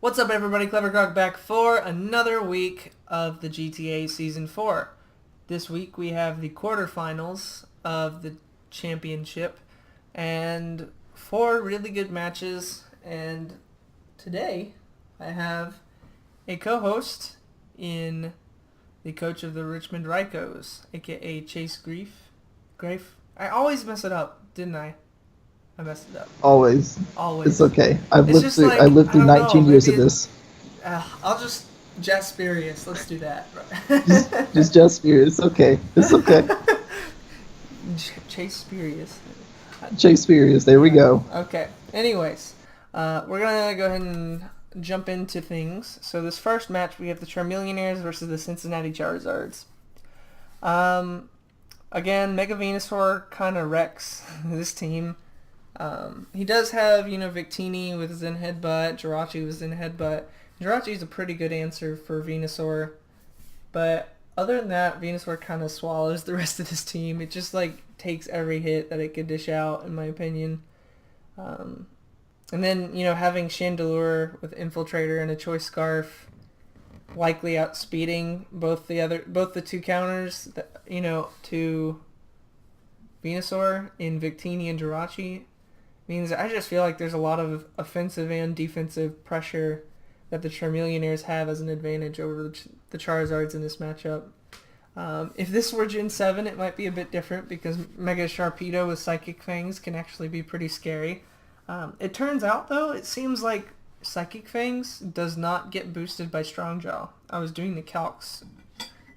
What's up, everybody? KleverKrok back for another week of the GTA Season 4. This week we have the quarterfinals of the championship and four really good matches. And today I have a co-host in the coach of the Richmond Raikous, aka Chase Grief. Grafe? I always mess it up, didn't I? I messed it up. Always. It's Always. okay. It's just I like, lived I through don't know, 19 years maybe of this. I'll just Jasperious. Let's do that. Just fear. It's okay. It's okay. Chase Spurious. Chase Furious. There we go. Okay. Anyways, we're gonna go ahead and jump into things. So this first match, we have the Charmillionaires versus the Cincinnati Charizards. Again, Mega Venusaur kind of wrecks this team. He does have, Victini with Zen Headbutt, Jirachi with Zen Headbutt. Jirachi's a pretty good answer for Venusaur, but other than that, Venusaur kind of swallows the rest of this team. It just, takes every hit that it could dish out, in my opinion. And then, having Chandelure with Infiltrator and a Choice Scarf likely outspeeding both the two counters, to Venusaur in Victini and Jirachi means I just feel like there's a lot of offensive and defensive pressure that the Charmillionaires have as an advantage over the Charizards in this matchup. If this were Gen 7, it might be a bit different because Mega Sharpedo with Psychic Fangs can actually be pretty scary. It turns out, though, it seems like Psychic Fangs does not get boosted by Strong Jaw. I was doing the calcs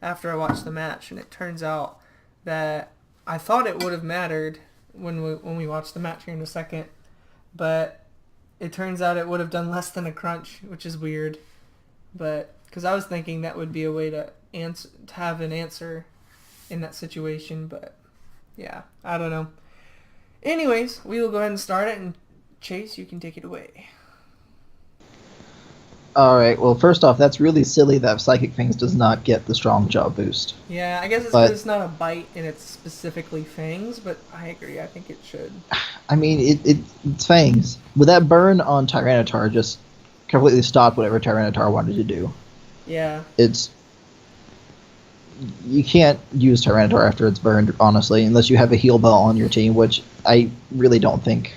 after I watched the match, and it turns out that I thought it would have mattered when we watch the match here in a second, but it turns out it would have done less than a crunch, which is weird. But because I was thinking that would be a way to have an answer in that situation, but yeah, I don't know. Anyways, we will go ahead and start it, and Chase, you can take it away. Alright, well, first off, that's really silly that Psychic Fangs does not get the Strong Jaw boost. Yeah, I guess it's because But, it's not a bite and it's specifically fangs, but I agree. I think it should. I mean, it's Fangs. With that burn on Tyranitar, just completely stopped whatever Tyranitar wanted to do. Yeah. It's... You can't use Tyranitar after it's burned, honestly, unless you have a heal bell on your team, which I really don't think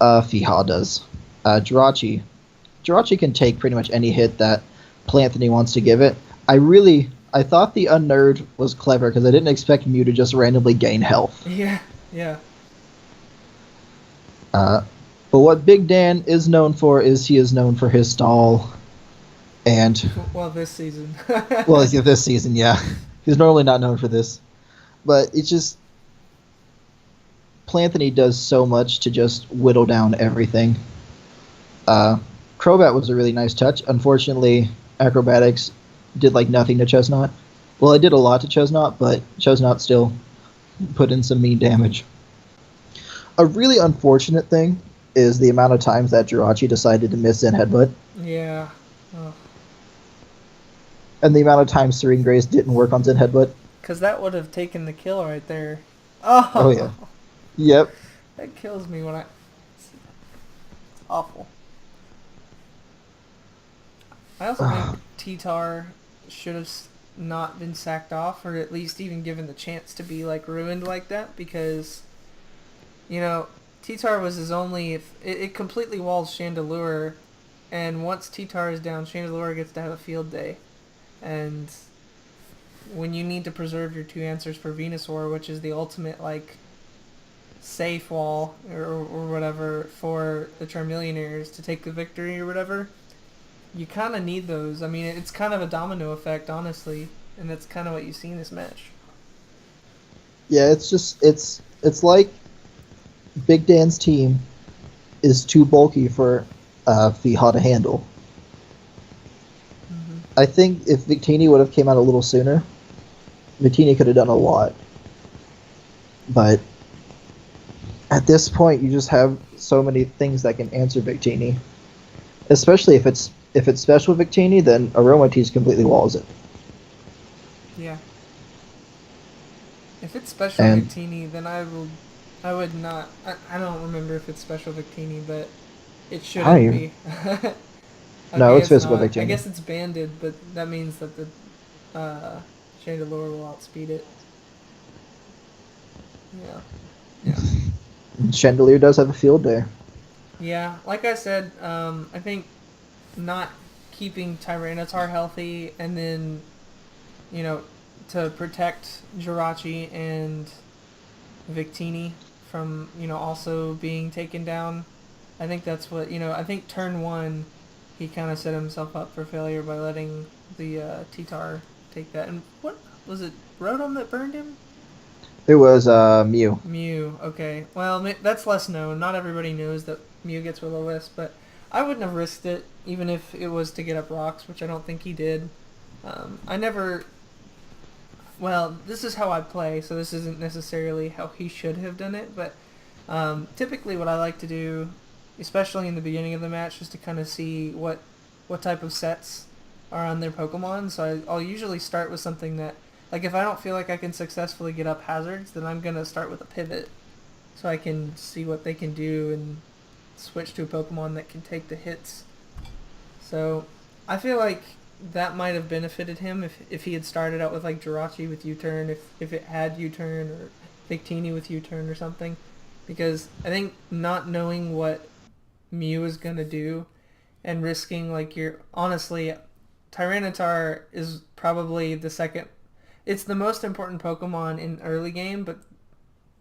Fiha does. Jirachi. Jirachi can take pretty much any hit that Planthony wants to give it. I thought the Unnerd was clever because I didn't expect Mew to just randomly gain health. Yeah. Yeah. But what Big Dan is known for is he is known for his stall. And, Well, this season. well, this season, yeah. He's normally not known for this. But it's just... Planthony does so much to just whittle down everything. Crobat was a really nice touch. Unfortunately, Acrobatics did nothing to Chestnut. Well, it did a lot to Chestnut, but Chestnut still put in some mean damage. A really unfortunate thing is the amount of times that Jirachi decided to miss Zen Headbutt, Yeah. Oh. and the amount of times Serene Grace didn't work on Zen Headbutt. Because that would have taken the kill right there. Oh yeah. Yep. That kills me when I... It's awful. I also think T-Tar should have not been sacked off, or at least even given the chance to be ruined like that, because T-Tar was his only... It completely walls Chandelure, and once T-Tar is down, Chandelure gets to have a field day. And when you need to preserve your two answers for Venusaur, which is the ultimate safe wall or whatever for the Charmillionaires to take the victory or whatever, you kind of need those. I mean, it's kind of a domino effect, honestly, and that's kind of what you see in this match. Yeah, it's like Big Dan's team is too bulky for Fiha to handle. Mm-hmm. I think if Victini would have came out a little sooner, Victini could have done a lot. But at this point, you just have so many things that can answer Victini. Especially if it's special Victini, then Aromatisse completely walls it. Yeah. If it's special Victini, then I would not... I don't remember if it's special Victini, but it shouldn't be. No, Okay, it's it's physical not. I Victini. guess it's banded, but that means that the Chandelure will outspeed it. Yeah. Yeah. Chandelier does have a field day. Yeah. Like I said, I think not keeping Tyranitar healthy and then, you know, to protect Jirachi and Victini from, also being taken down. I think that's what, I think turn one, he kind of set himself up for failure by letting the T-Tar take that. And what was it, Rotom that burned him? It was Mew. Mew. Okay. Well, that's less known. Not everybody knows that Mew gets Will-O-Wisp, but I wouldn't have risked it, even if it was to get up rocks, which I don't think he did. I never. Well, this is how I play, so this isn't necessarily how he should have done it, but typically what I like to do, especially in the beginning of the match, is to kind of see what type of sets are on their Pokemon. So I'll usually start with something that, like if I don't feel like I can successfully get up hazards, then I'm going to start with a pivot so I can see what they can do and switch to a Pokemon that can take the hits. So I feel like that might have benefited him if he had started out with like Jirachi with U-turn, if it had U-turn, or Victini with U-turn or something. Because I think not knowing what Mew is going to do and risking like your... Honestly, Tyranitar is probably the second... It's the most important Pokemon in early game, but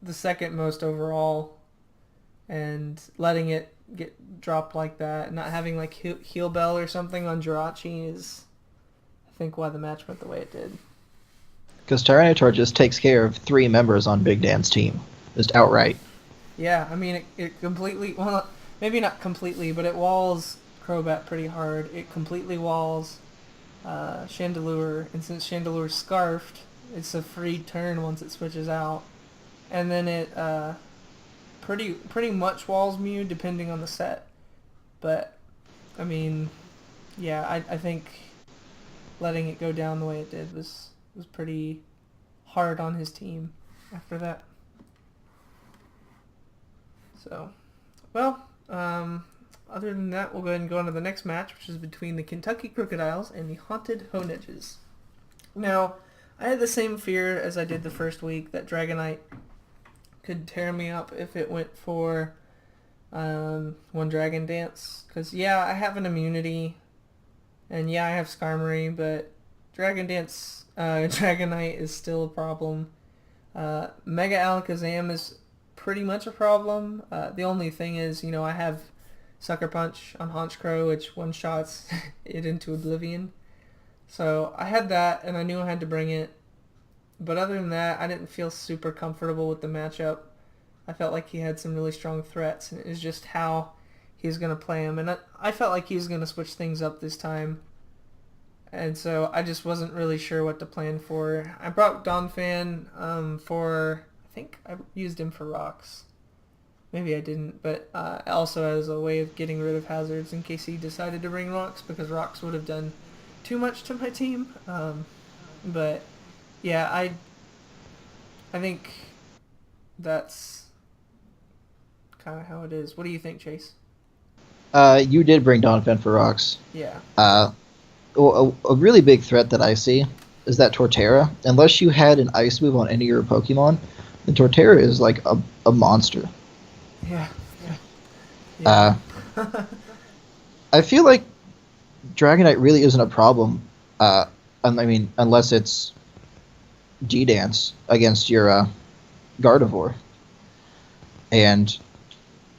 the second most overall, and letting it get dropped like that, not having like heal bell or something on Jirachi is, I think, why the match went the way it did. Because Tyranitar just takes care of 3 members on Big Dan's team. Just outright. Yeah, I mean it completely, well, maybe not completely, but it walls Crobat pretty hard. It completely walls Chandelure, and since Chandelure's scarfed, it's a free turn once it switches out. And then it pretty much walls Mew depending on the set. But I mean, yeah, I think letting it go down the way it did was pretty hard on his team after that. So, well, other than that, we'll go ahead and go on to the next match, which is between the Kentucky Krookodiles and the Haunted Honedges. Now, I had the same fear as I did the first week that Dragonite could tear me up if it went for one Dragon Dance. Because, yeah, I have an immunity, and yeah, I have Skarmory, but Dragon Dance, Dragonite is still a problem. Mega Alakazam is pretty much a problem. The only thing is, I have Sucker Punch on Honchkrow, which one-shots it into oblivion. So I had that, and I knew I had to bring it. But other than that, I didn't feel super comfortable with the matchup. I felt like he had some really strong threats, and it was just how he's going to play him. And I felt like he was going to switch things up this time. And so I just wasn't really sure what to plan for. I brought Donphan for... I think I used him for rocks. Maybe I didn't, but also as a way of getting rid of hazards in case he decided to bring rocks, because rocks would have done too much to my team. But yeah, I think that's kind of how it is. What do you think, Chase? You did bring Donphan for rocks. Yeah. A really big threat that I see is that Torterra. Unless you had an ice move on any of your Pokemon, then Torterra is like a monster. Yeah. Yeah. I feel like Dragonite really isn't a problem. I mean, unless it's G-Dance against your Gardevoir. And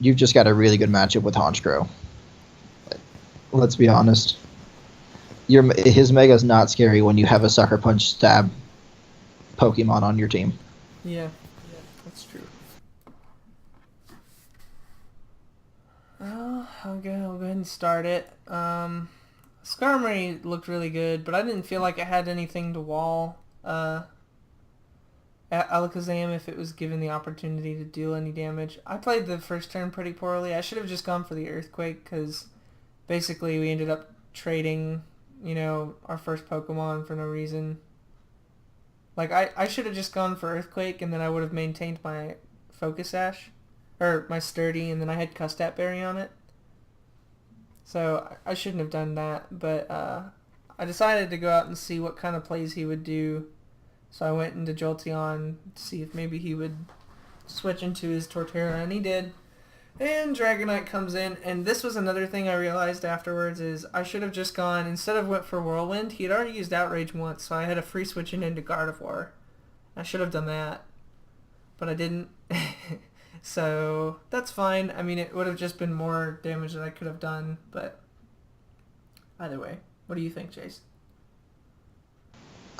you've just got a really good matchup with Honchkrow. Let's be honest. His Mega's not scary when you have a Sucker Punch stab Pokemon on your team. Yeah, that's true. I'll go ahead and start it. Skarmory looked really good, but I didn't feel like it had anything to wall Alakazam if it was given the opportunity to deal any damage. I played the first turn pretty poorly. I should have just gone for the Earthquake, because basically we ended up trading, our first Pokemon for no reason. Like, I should have just gone for Earthquake, and then I would have maintained my Focus Sash, or my Sturdy, and then I had Custat Berry on it. So I shouldn't have done that, but I decided to go out and see what kind of plays he would do. So I went into Jolteon to see if maybe he would switch into his Torterra, and he did. And Dragonite comes in, and this was another thing I realized afterwards is I should have just gone, instead of went for Whirlwind, he had already used Outrage once, so I had a free switching into Gardevoir. I should have done that, but I didn't. So that's fine. I mean, it would have just been more damage that I could have done, but either way. What do you think, Chase?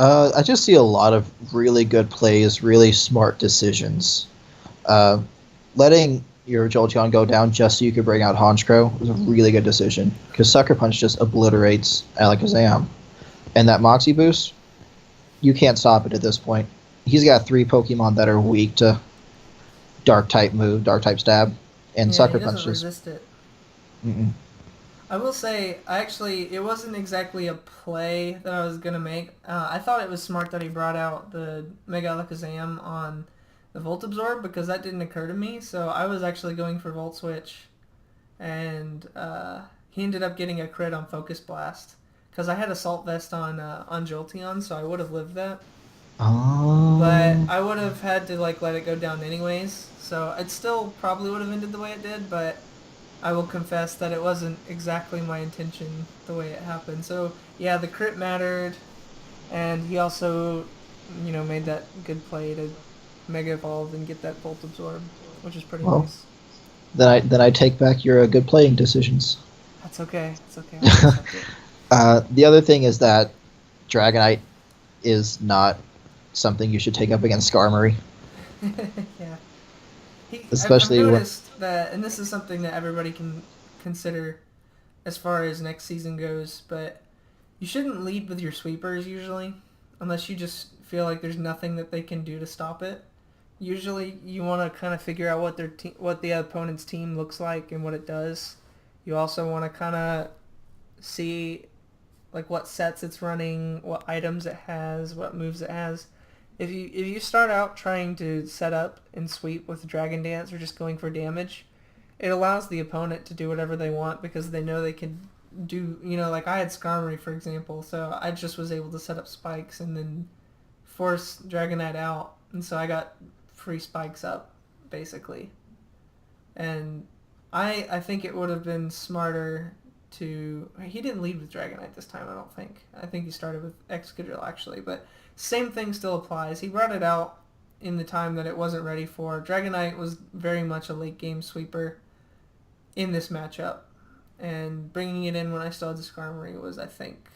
I just see a lot of really good plays, really smart decisions. Letting your Jolteon go down just so you could bring out Honchkrow was a really good decision, because Sucker Punch just obliterates Alakazam. And that Moxie boost, you can't stop it at this point. He's got 3 Pokemon that are weak to Dark-type move, Dark-type stab, and Sucker Punch just... resist it. Mm-mm. I will say, it wasn't exactly a play that I was going to make. I thought it was smart that he brought out the Mega Alakazam on the Volt Absorb, because that didn't occur to me, so I was actually going for Volt Switch, and he ended up getting a crit on Focus Blast, because I had Assault Vest on Jolteon, so I would have lived that. Oh. But I would have had to let it go down anyways, so it still probably would have ended the way it did, but I will confess that it wasn't exactly my intention the way it happened. So yeah, the crit mattered, and he also, made that good play to Mega Evolve and get that Volt Absorb, which is pretty nice. Then I take back your good playing decisions. That's okay. It's okay. I'll accept it. The other thing is that Dragonite is not something you should take up against Skarmory. Yeah. Especially I've noticed that, and this is something that everybody can consider as far as next season goes, but you shouldn't lead with your sweepers usually, unless you just feel like there's nothing that they can do to stop it. Usually you want to kind of figure out what the opponent's team looks like and what it does. You also want to kind of see what sets it's running, what items it has, what moves it has. If you start out trying to set up and sweep with Dragon Dance or just going for damage, it allows the opponent to do whatever they want because they know they can do, I had Skarmory, for example, so I just was able to set up spikes and then force Dragonite out, and so I got free spikes up, basically. And I think it would have been smarter to... He didn't lead with Dragonite this time, I don't think. I think he started with Excadrill, actually, but... Same thing still applies. He brought it out in the time that it wasn't ready for. Dragonite was very much a late game sweeper in this matchup. And bringing it in when I still had the Skarmory was, I think,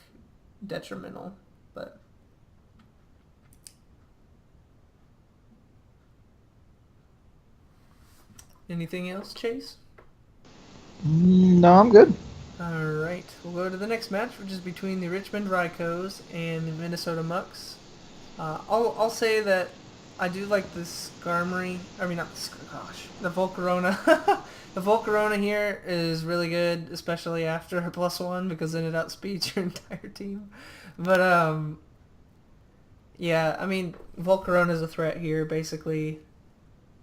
detrimental. But anything else, Chase? No, I'm good. Alright, we'll go to the next match, which is between the Richmond Raikous and the Minnesota Mucks. I'll say that I do like the Skarmory. I mean, not the Volcarona. The Volcarona here is really good, especially after her +1, because then it outspeeds your entire team. But yeah, I mean, Volcarona's a threat here, basically.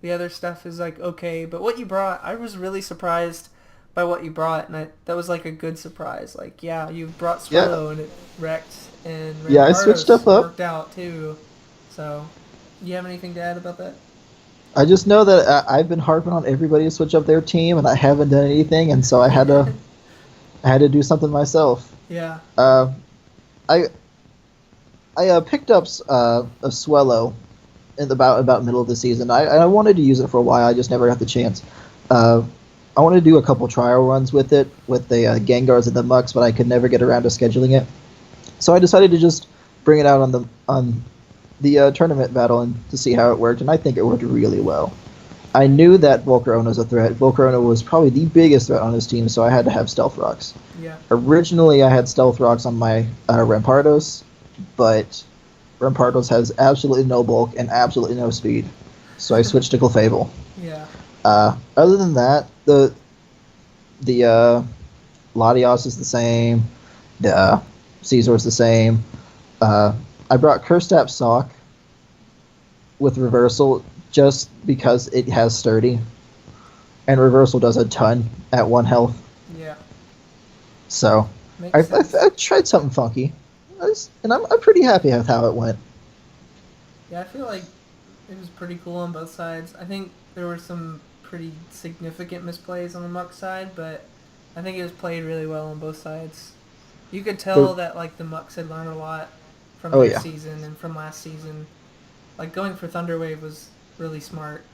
The other stuff is okay, but what you brought, I was really surprised by what you brought, and that was a good surprise. You brought Swallow and it wrecked, and I switched stuff up. Worked out too. So, you have anything to add about that? I just know that I've been harping on everybody to switch up their team, and I haven't done anything, and so I had to do something myself. Yeah. I picked up a Swallow in about middle of the season. I wanted to use it for a while. I just never got the chance. I wanted to do a couple trial runs with it, with the Gengars and the Mucks, but I could never get around to scheduling it. So I decided to just bring it out on the tournament battle and to see how it worked, and I think it worked really well. I knew that Volcarona was a threat. Volcarona was probably the biggest threat on his team, so I had to have Stealth Rocks. Yeah. Originally, I had Stealth Rocks on my Rampardos, but Rampardos has absolutely no bulk and absolutely no speed, so I switched to Clefable. Yeah. Other than that, the Latios is the same. The Caesar's the same. I brought Curstap Sock with Reversal just because it has Sturdy, and Reversal does a ton at 1 health. Yeah. So Makes sense. I tried something funky, and I'm pretty happy with how it went. Yeah, I feel like it was pretty cool on both sides. I think there were some pretty significant misplays on the Muck side, but I think it was played really well on both sides. You could The, tell that like the Mucks had learned a lot from oh their yeah, season and from last season. Like going for Thunderwave was really smart.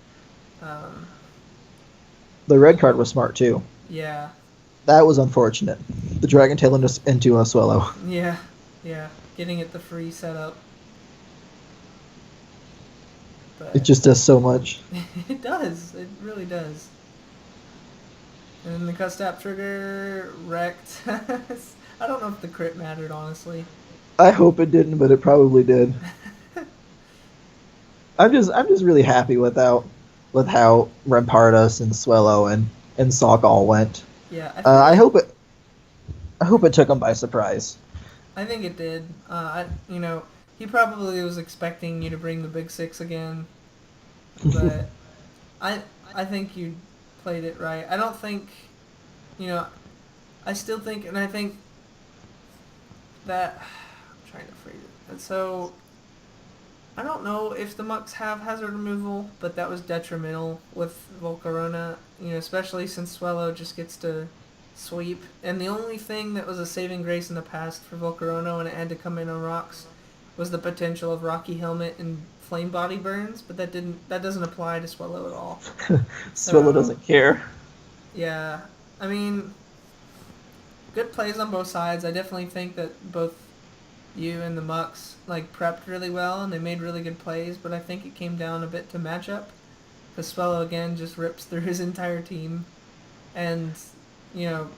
Um, the red card was smart too. yeah, That was unfortunate. The Dragon Tail into a Swallow. yeah, yeah. Getting it the free setup, It but just does so much. it does. It really does. And the cut stop trigger wrecked. I don't know if the crit mattered, honestly. I hope it didn't, but it probably did. I'm just really happy with how Rampardos and Swellow and Salk all went. Yeah, I feel like I hope it took them by surprise. I think it did. He probably was expecting you to bring the big six again, but I I think you played it right. I don't think, you know, I still think, and I think that I'm trying to phrase it. And so I don't know if the Mucks have hazard removal, but that was detrimental with Volcarona, especially since Swallow just gets to sweep. And the only thing that was a saving grace in the past for Volcarona when it had to come in on rocks was the potential of Rocky Helmet and Flame Body burns, but that doesn't apply to Swallow at all. Swallow So, doesn't care. yeah. I mean, good plays on both sides. I definitely think that both you and the Mucks prepped really well and they made really good plays, but I think it came down a bit to matchup. Because Swallow again just rips through his entire team, and you know,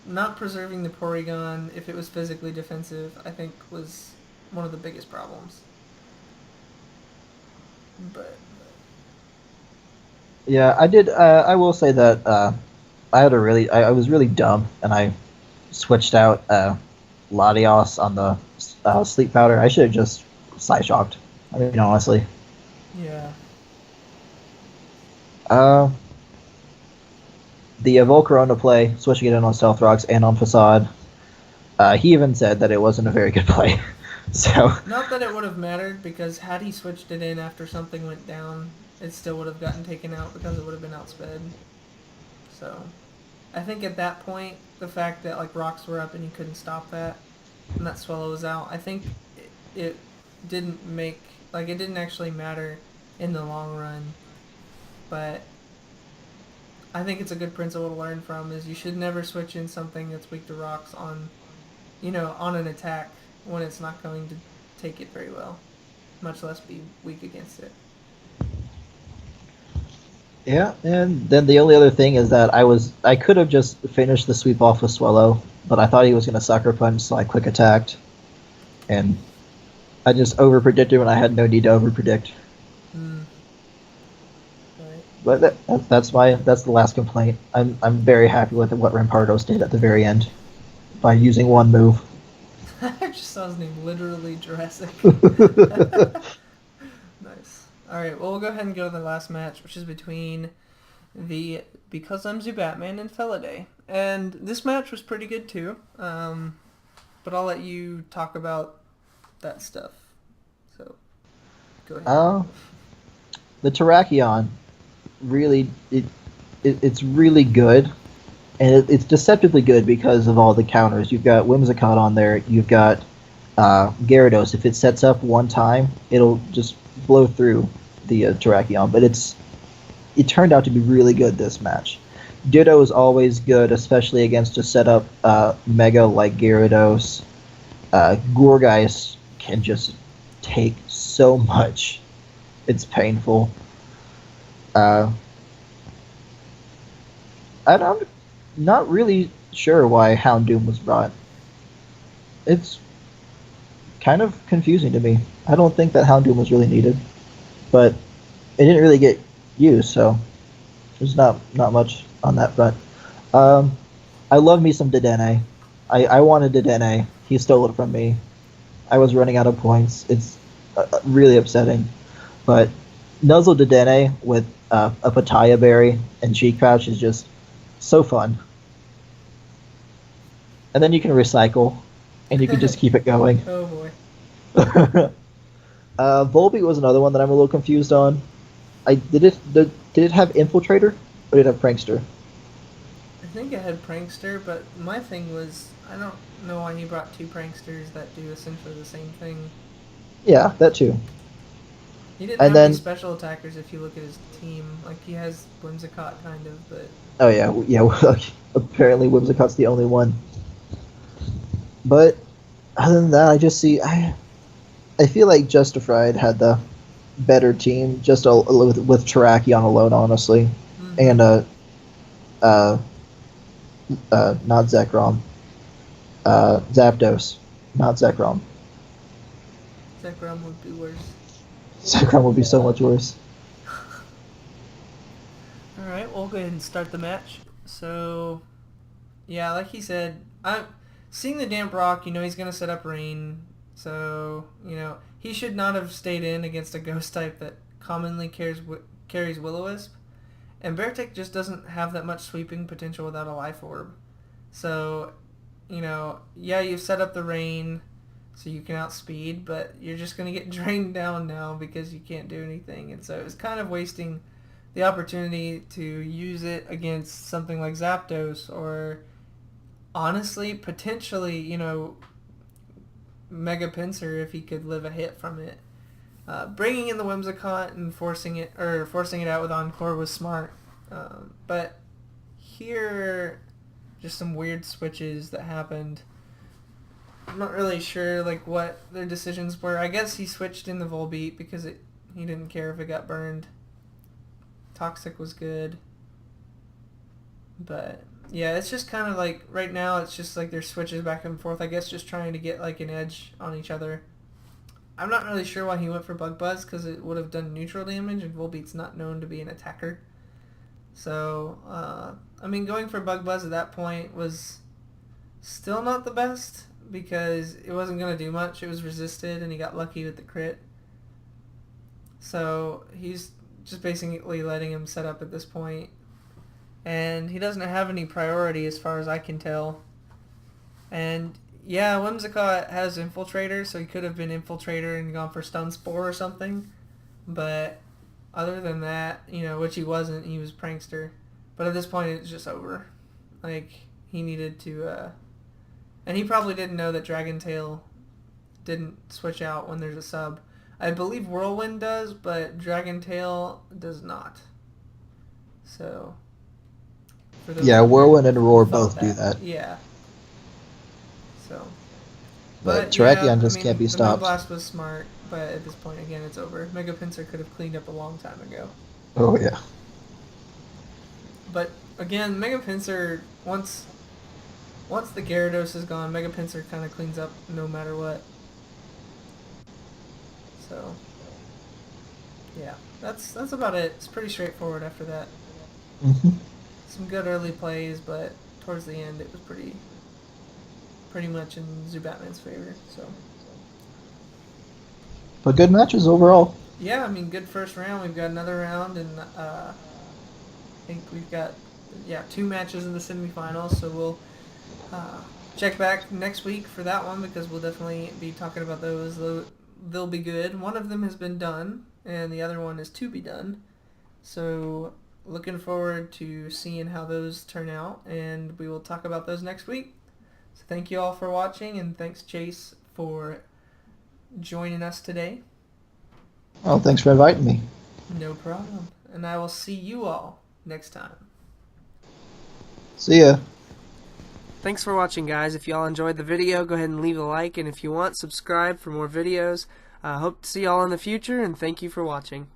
not preserving the Porygon if it was physically defensive, I think was one of the biggest problems. But Yeah, I did. I will say that I was really dumb, and I switched out Latios on the sleep powder. I should have just Psyshocked. I mean, honestly. yeah, Uh, the Volcarona play, switching it in on Stealth Rocks and on Facade. He even said that it wasn't a very good play. So not that it would have mattered because had he switched it in after something went down, it still would have gotten taken out because it would have been outsped. So I think at that point, the fact that rocks were up and you couldn't stop that, and that Swallow was out, I think it didn't make it didn't actually matter in the long run. But I think it's a good principle to learn from is you should never switch in something that's weak to rocks on an attack when it's not going to take it very well, much less be weak against it. yeah, and then the only other thing is that I could have just finished the sweep off with Swallow, but I thought he was going to sucker punch, so I quick attacked, and I just over predicted when I had no need to over predict. Right. But that's the last complaint. I'm very happy with what Rampardos did at the very end by using one move. I just saw his name, literally Jurassic. Nice. Alright, well, we'll go ahead and go to the last match, which is between the Because I'm Zubatman and Feliday. And this match was pretty good, too. But I'll let you talk about that stuff. So, go ahead. The Terrakion really it's really good, and it's deceptively good because of all the counters. You've got Whimsicott on there. You've got Gyarados. If it sets up one time, it'll just blow through the Terrakion. But it turned out to be really good this match. Ditto is always good, especially against a setup Mega like Gyarados. Gourgeist can just take so much. It's painful. I'm not really sure why Houndoom was brought. It's kind of confusing to me. I don't think that Houndoom was really needed, but it didn't really get used, so there's not much on that front. I love me some Dedenne. I wanted Dedenne. He stole it from me. I was running out of points. It's really upsetting, but Nuzzle Dedenne with a Pataya Berry and Cheek Pouch is just so fun. and then you can recycle, and you can just keep it going. Oh boy. Volbeat was another one that I'm a little confused on. Did it have Infiltrator or did it have Prankster? I think it had Prankster, but my thing was, I don't know why he brought two Pranksters that do essentially the same thing. Yeah, that too. He didn't And have any then, special attackers if you look at his team. Like, he has Whimsicott, kind of, but... oh yeah, yeah. Apparently, Whimsicott's the only one. But other than that, I feel like Justified had the better team, just with Terrakion alone, honestly, and uh, not Zekrom, Zapdos, not Zekrom. Zekrom would be worse. Zekrom would be so much worse. Alright, we'll go ahead and start the match. So, yeah, like he said, I'm seeing the Damp Rock, he's going to set up Rain. So, he should not have stayed in against a Ghost type that commonly carries Will-O-Wisp. And Beartic just doesn't have that much sweeping potential without a Life Orb. So, yeah, you've set up the Rain so you can outspeed, but you're just going to get drained down now because you can't do anything. And so it was kind of wasting the opportunity to use it against something like Zapdos or, honestly, potentially, Mega Pinsir if he could live a hit from it. Bringing in the Whimsicott and forcing it out with Encore was smart. But here, just some weird switches that happened. I'm not really sure what their decisions were. I guess he switched in the Volbeat because he didn't care if it got burned. Toxic was good. But yeah, it's just kind of right now it's just there's switches back and forth. I guess just trying to get an edge on each other. I'm not really sure why he went for Bug Buzz because it would have done neutral damage and Volbeat's not known to be an attacker. So, going for Bug Buzz at that point was still not the best because it wasn't going to do much. It was resisted and he got lucky with the crit. So, he's just basically letting him set up at this point. And he doesn't have any priority as far as I can tell. And yeah, Whimsicott has Infiltrator, so he could have been Infiltrator and gone for Stun Spore or something. But other than that, which he wasn't, he was Prankster. But at this point, it's just over. He needed to... and he probably didn't know that Dragon Tail didn't switch out when there's a sub. I believe Whirlwind does, but Dragon Tail does not. So... Yeah, Whirlwind and Roar both do that. Yeah. So. But Terrakion just can't be stopped. The Moonblast was smart, but at this point, again, it's over. Mega Pinsir could have cleaned up a long time ago. Oh, yeah. But, again, Mega Pinsir, once the Gyarados is gone, Mega Pinsir kind of cleans up no matter what. So, yeah. That's about it. It's pretty straightforward after that. Mm-hmm. Some good early plays, but towards the end it was pretty much in Zubatman's favor. So, but good matches overall. Yeah, good first round. We've got another round, and I think we've got 2 matches in the semifinals. So we'll check back next week for that one because we'll definitely be talking about those. They'll be good. One of them has been done, and the other one is to be done. So. Looking forward to seeing how those turn out, and we will talk about those next week. So thank you all for watching, and thanks Chase for joining us today. Oh, thanks for inviting me. No problem. And I will see you all next time. See ya. Thanks for watching, guys. If y'all enjoyed the video, go ahead and leave a like, and if you want, subscribe for more videos. Hope to see y'all in the future, and thank you for watching.